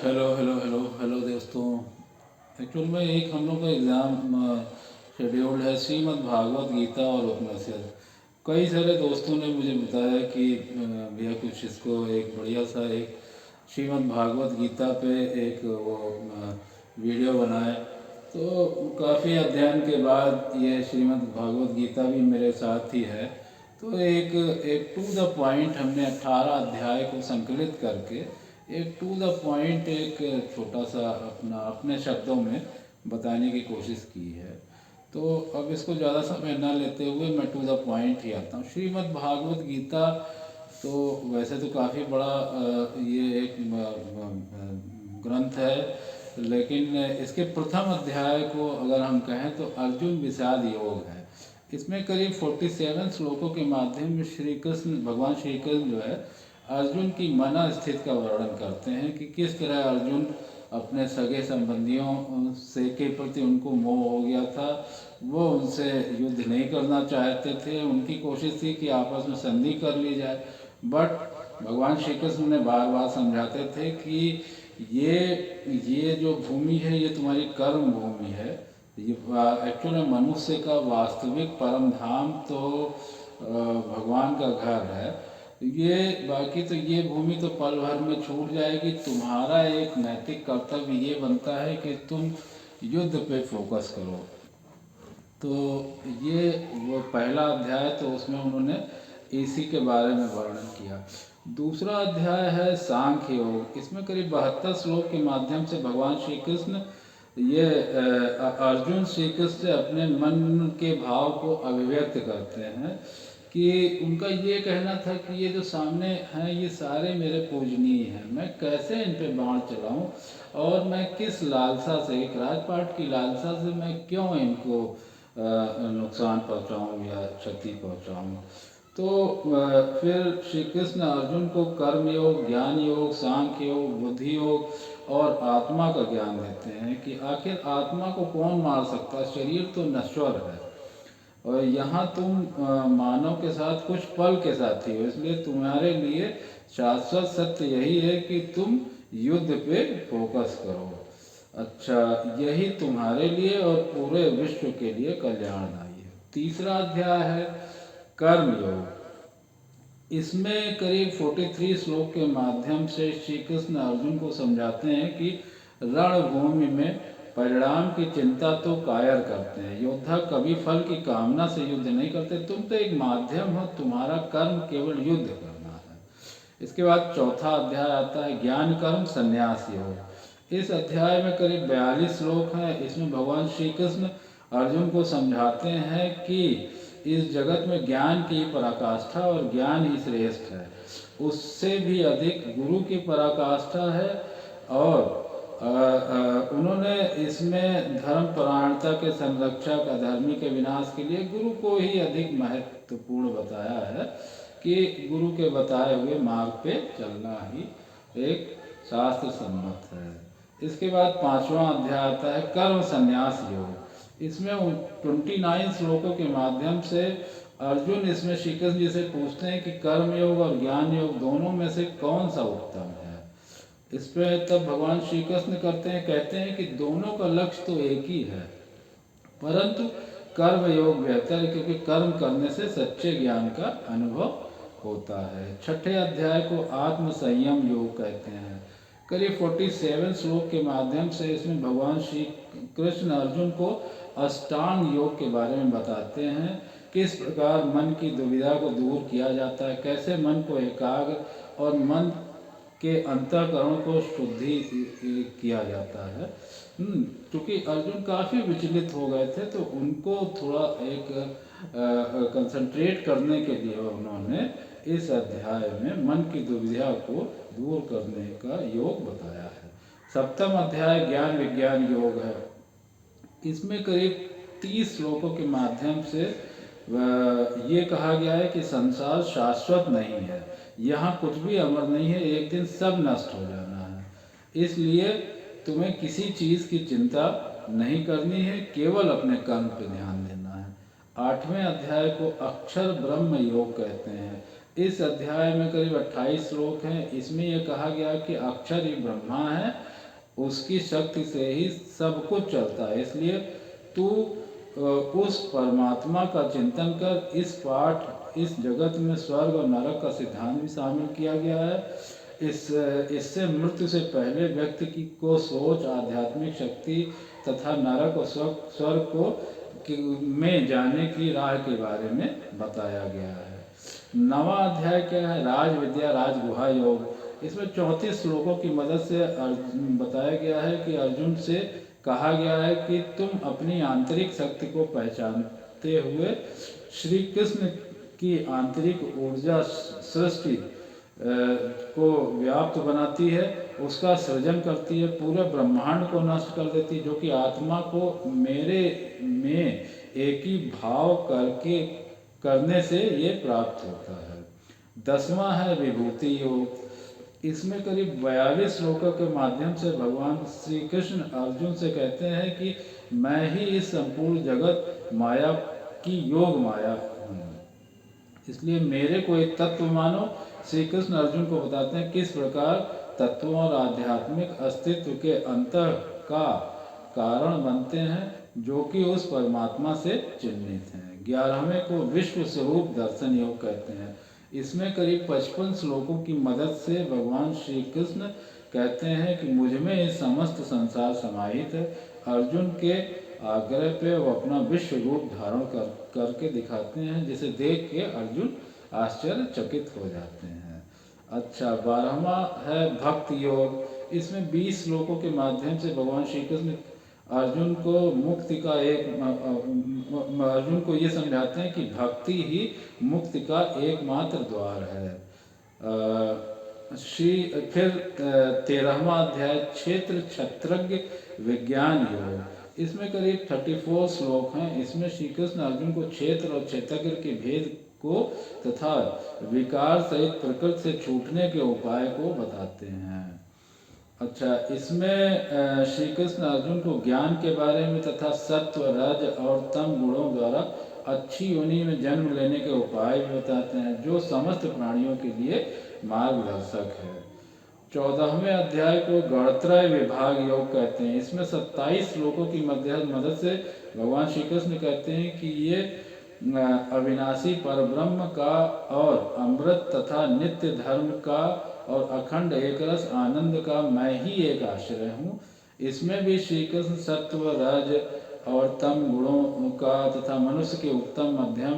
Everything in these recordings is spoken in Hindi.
हेलो हेलो हेलो हेलो दोस्तों। एक्चुअल में एक हम लोग का एग्ज़ाम शेड्यूल्ड है श्रीमद् भागवत गीता और उपनिषद। कई सारे दोस्तों ने मुझे बताया कि भैया कुछ इसको एक बढ़िया सा एक श्रीमद् भागवत गीता पे एक वो वीडियो बनाए। तो काफ़ी अध्ययन के बाद ये श्रीमद् भागवत गीता भी मेरे साथ ही है। तो एक एक टू द पॉइंट हमने 18 अध्याय को संकलित करके एक टू द पॉइंट एक छोटा सा अपने शब्दों में बताने की कोशिश की है। तो अब इसको ज़्यादा समय न लेते हुए मैं टू द पॉइंट ही आता हूँ। श्रीमद् भागवत गीता तो वैसे तो काफ़ी बड़ा ये एक ग्रंथ है, लेकिन इसके प्रथम अध्याय को अगर हम कहें तो अर्जुन विषाद योग है। इसमें करीब 47 श्लोकों के माध्यम में श्री कृष्ण भगवान श्री कृष्ण जो है अर्जुन की मन स्थिति का वर्णन करते हैं कि किस तरह अर्जुन अपने सगे संबंधियों से के प्रति उनको मोह हो गया था। वो उनसे युद्ध नहीं करना चाहते थे, उनकी कोशिश थी कि आपस में संधि कर ली जाए, बट भगवान श्री कृष्ण ने बार बार समझाते थे कि ये जो भूमि है ये तुम्हारी कर्म भूमि है। ये एक्चुअल में मनुष्य का वास्तविक परम धाम तो भगवान का घर है। ये बाकी तो ये भूमि तो पल भर में छूट जाएगी। तुम्हारा एक नैतिक कर्तव्य ये बनता है कि तुम युद्ध पे फोकस करो। तो ये वो पहला अध्याय तो उसमें उन्होंने इसी के बारे में वर्णन किया। दूसरा अध्याय है सांख्य योग। इसमें करीब 72 श्लोक के माध्यम से भगवान श्री कृष्ण ये अर्जुन श्री कृष्ण से अपने मन के भाव को अभिव्यक्त करते हैं कि उनका ये कहना था कि ये जो सामने हैं ये सारे मेरे पूजनीय हैं, मैं कैसे इन पे बाण चलाऊं और मैं किस लालसा से, एक राजपाट की लालसा से मैं क्यों इनको नुकसान पहुंचाऊं या क्षति पहुंचाऊं। तो फिर श्री कृष्ण अर्जुन को कर्म योग, ज्ञान योग, सांख्य योग, बुद्धि योग और आत्मा का ज्ञान देते हैं कि आखिर आत्मा को कौन मार सकता है, शरीर तो नश्वर है और यहाँ तुम मानव के साथ कुछ पल के साथी हो, इसलिए तुम्हारे लिए शाश्वत सत्य यही है कि तुम युद्ध पे फोकस करो। अच्छा, यही तुम्हारे लिए और पूरे विश्व के लिए कल्याणदायी है। तीसरा अध्याय है कर्म योग। इसमें करीब 43 श्लोक के माध्यम से श्री कृष्ण अर्जुन को समझाते हैं कि रणभूमि में परिणाम की चिंता तो कायर करते हैं, योद्धा कभी फल की कामना से युद्ध नहीं करते, तुम तो एक माध्यम हो, तुम्हारा कर्म केवल युद्ध करना है। इसके बाद चौथा अध्याय आता है ज्ञान कर्म संन्यास योग। इस अध्याय में करीब 42 श्लोक हैं। इसमें भगवान श्री कृष्ण अर्जुन को समझाते हैं कि इस जगत में ज्ञान की पराकाष्ठा और ज्ञान ही श्रेष्ठ है, उससे भी अधिक गुरु की पराकाष्ठा है। और उन्होंने इसमें धर्म परायणता के संरक्षक, अधर्मी के विनाश के लिए गुरु को ही अधिक महत्वपूर्ण बताया है कि गुरु के बताए हुए मार्ग पे चलना ही एक शास्त्र सम्मत है। इसके बाद पांचवा अध्याय आता है कर्म संन्यास योग। इसमें 29 श्लोकों के माध्यम से अर्जुन इसमें श्री कृष्ण जी से पूछते हैं कि कर्म योग और ज्ञान योग दोनों में से कौन सा उत्तम है। इस पर तब भगवान श्री कृष्ण कहते हैं कि दोनों का लक्ष्य तो एक ही है, परंतु कर्म योग बेहतर है क्योंकि कर्म करने से सच्चे ज्ञान का अनुभव होता है। छठे अध्याय को आत्म संयम योग कहते हैं। करीब 47 श्लोक के माध्यम से इसमें भगवान श्री कृष्ण अर्जुन को अष्टांग योग के बारे में बताते हैं, किस प्रकार मन की दुविधा को दूर किया जाता है, कैसे मन को एकाग्र और मन के अंतःकरण को शुद्धि किया जाता है। क्योंकि अर्जुन काफ़ी विचलित हो गए थे तो उनको थोड़ा एक कंसंट्रेट करने के लिए उन्होंने इस अध्याय में मन की दुविधा को दूर करने का योग बताया है। सप्तम अध्याय ज्ञान विज्ञान योग है। इसमें करीब 30 श्लोकों के माध्यम से ये कहा गया है कि संसार शाश्वत नहीं है, यहाँ कुछ भी अमर नहीं है, एक दिन सब नष्ट हो जाना है, इसलिए तुम्हें किसी चीज़ की चिंता नहीं करनी है, केवल अपने कर्म पे ध्यान देना है। आठवें अध्याय को अक्षर ब्रह्म योग कहते हैं। इस अध्याय में करीब 28 श्लोक हैं। इसमें यह कहा गया कि अक्षर ही ब्रह्मा है उसकी शक्ति से ही सब कुछ चलता है। इसलिए तू उस परमात्मा का चिंतन कर। इस जगत में स्वर्ग और नरक का सिद्धांत भी शामिल किया गया है। इससे मृत्यु से पहले व्यक्ति की को सोच, आध्यात्मिक शक्ति तथा नरक और स्वर्ग को में जाने की राह के बारे में बताया गया है। 9वां अध्याय क्या है? राज विद्या राज गुहा योग। इसमें 34 श्लोकों की मदद से बताया गया है कि अर्जुन से कहा गया है कि तुम अपनी आंतरिक शक्ति को पहचानते हुए श्री कृष्ण की आंतरिक ऊर्जा सृष्टि को व्याप्त बनाती है, उसका सृजन करती है, पूरे ब्रह्मांड को नष्ट कर देती है, जो कि आत्मा को मेरे में एक ही भाव करने से ये प्राप्त होता है। 10वां है विभूति योग। इसमें करीब 42 श्लोकों के माध्यम से भगवान श्री कृष्ण अर्जुन से कहते हैं कि मैं ही इस संपूर्ण जगत माया की योग माया हूँ, इसलिए मेरे को एक तत्व मानो। श्री कृष्ण अर्जुन को बताते हैं किस प्रकार तत्वों और आध्यात्मिक अस्तित्व के अंतर का कारण बनते हैं, जो कि उस परमात्मा से चिन्हित हैं। 11वें को विश्व स्वरूप दर्शन योग कहते हैं। इसमें करीब 55 श्लोकों की मदद से भगवान श्री कृष्ण कहते हैं कि मुझ में ये समस्त संसार समाहित है। अर्जुन के आग्रह पे वो अपना विश्व रूप धारण करके दिखाते हैं, जिसे देख के अर्जुन आश्चर्यचकित हो जाते हैं। अच्छा, 12वां है भक्ति योग। इसमें 20 श्लोकों के माध्यम से भगवान श्री कृष्ण अर्जुन को ये समझाते हैं कि भक्ति ही मुक्ति का एकमात्र द्वार है। फिर 13वां अध्याय क्षेत्र क्षत्रज्ञ विज्ञान योग। इसमें करीब 34 श्लोक हैं। इसमें श्री कृष्ण अर्जुन को क्षेत्र और क्षेत्रज्ञ के भेद को तथा विकार सहित प्रकृति से छूटने के उपाय को बताते हैं। अच्छा, इसमें श्री कृष्ण अर्जुन को ज्ञान के बारे में तथा सत्व रज और तम गुणों द्वारा अच्छी योनि में जन्म लेने के उपाय भी बताते हैं, जो समस्त प्राणियों के लिए मार्गदर्शक है। 14वें अध्याय को गणत्रय विभाग योग कहते हैं। इसमें 27 श्लोकों की मदद से भगवान श्री कृष्ण कहते हैं कि ये अविनाशी परब्रह्म का और अमृत तथा नित्य धर्म का और अखंड एकरस आनंद का मैं ही एक आश्रय हूँ। इसमें भी श्री कृष्ण सत्व रज और तम गुणों का तथा मनुष्य के उत्तम मध्यम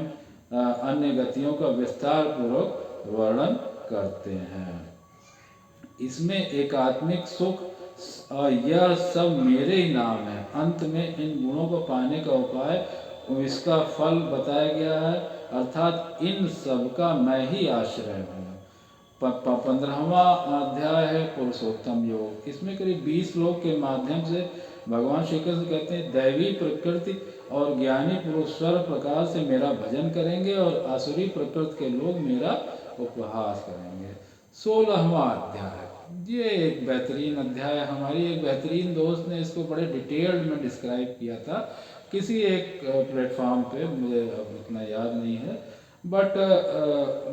अन्य गतियों का विस्तार पूर्वक वर्णन करते हैं। इसमें एकात्मिक सुख और यह सब मेरे ही नाम है। अंत में इन गुणों को पाने का उपाय, इसका फल बताया गया है, अर्थात इन सब का मैं ही आश्रय हूँ। 15वां अध्याय है पुरुषोत्तम योग। इसमें करीब 20 श्लोक के माध्यम से भगवान श्री कृष्ण कहते हैं दैवी प्रकृति और ज्ञानी पुरुष सर्व प्रकार से मेरा भजन करेंगे और आसुरी प्रकृति के लोग मेरा उपहास करेंगे। 16वां अध्याय, ये एक बेहतरीन अध्याय। हमारी एक बेहतरीन दोस्त ने इसको बड़े डिटेल्ड में डिस्क्राइब किया था किसी एक प्लेटफॉर्म पे, मुझे अब इतना याद नहीं है, बट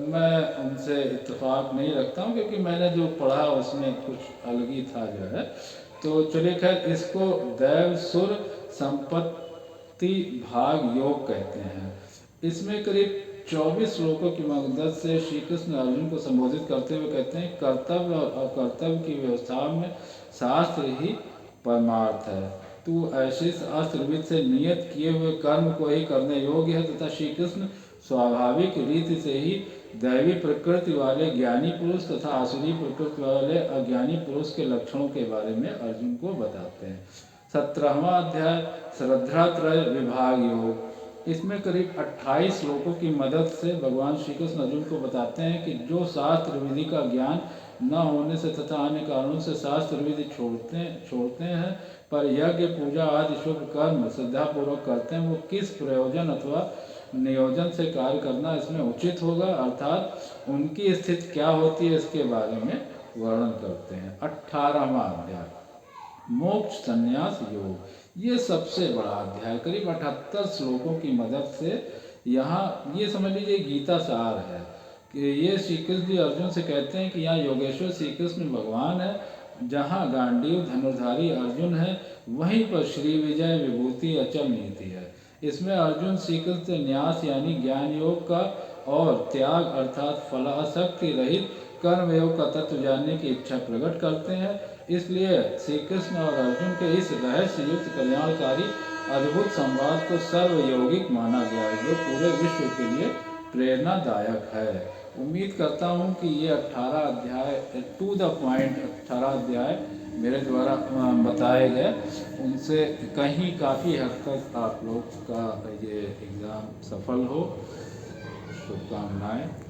मैं उनसे इत्तेफाक नहीं रखता हूँ क्योंकि मैंने जो पढ़ा उसमें कुछ अलग ही था जो है। तो चलिए खैर, इसको दैव सुर संपत्ति भाग योग कहते हैं। इसमें करीब 24 श्लोकों की मदद से श्री कृष्ण अर्जुन को संबोधित करते हुए कहते हैं कर्तव्य और अकर्तव्य की व्यवस्था में शास्त्र ही परमार्थ है। तू ऐसे शास्त्रविद से नियत किए हुए कर्म को ही करने योग्य है तथा श्री कृष्ण स्वाभाविक रीति से ही दैवी प्रकृति वाले ज्ञानी पुरुष तथा आसुरी प्रकृति वाले अज्ञानी पुरुष के लक्षणों के बारे में अर्जुन को बताते हैं। 17वां अध्याय श्रद्धात्रय विभाग योग। इसमें करीब 28 श्लोकों की मदद से भगवान श्री कृष्ण अर्जुन को बताते हैं कि जो शास्त्र विधि का ज्ञान न होने से तथा अन्य कारणों से शास्त्र विधि छोड़ते हैं पर यज्ञ पूजा आदि शुभ कर्म श्रद्धापूर्वक करते हैं, वो किस प्रयोजन अथवा नियोजन से कार्य करना इसमें उचित होगा, अर्थात उनकी स्थिति क्या होती है इसके बारे में वर्णन करते हैं। 18वां अध्याय मोक्ष संन्यास योग। ये सबसे बड़ा अध्याय, करीब 78 श्लोकों की मदद से यहाँ ये समझ लीजिए गीता सार है कि ये श्री कृष्ण जी अर्जुन से कहते हैं कि यहाँ योगेश्वर श्री कृष्ण भगवान है जहाँ गांडीव धनुर्धारी अर्जुन है, वहीं पर श्री विजय विभूति अचल नीति है। इसमें अर्जुन श्री कृष्ण से न्यास यानी ज्ञान योग का और त्याग अर्थात फलासक्ति रहित कर्म योग का तत्व जानने की इच्छा प्रकट करते हैं। इसलिए श्री कृष्ण और अर्जुन के इस रहस्य युक्त कल्याणकारी अद्भुत संवाद को सर्वयौगिक माना गया है, जो पूरे विश्व के लिए प्रेरणादायक है। उम्मीद करता हूँ कि ये 18 अध्याय टू द पॉइंट 18 अध्याय मेरे द्वारा बताए गए, उनसे कहीं काफ़ी हद तक आप लोग का ये एग्ज़ाम सफल हो। शुभकामनाएं।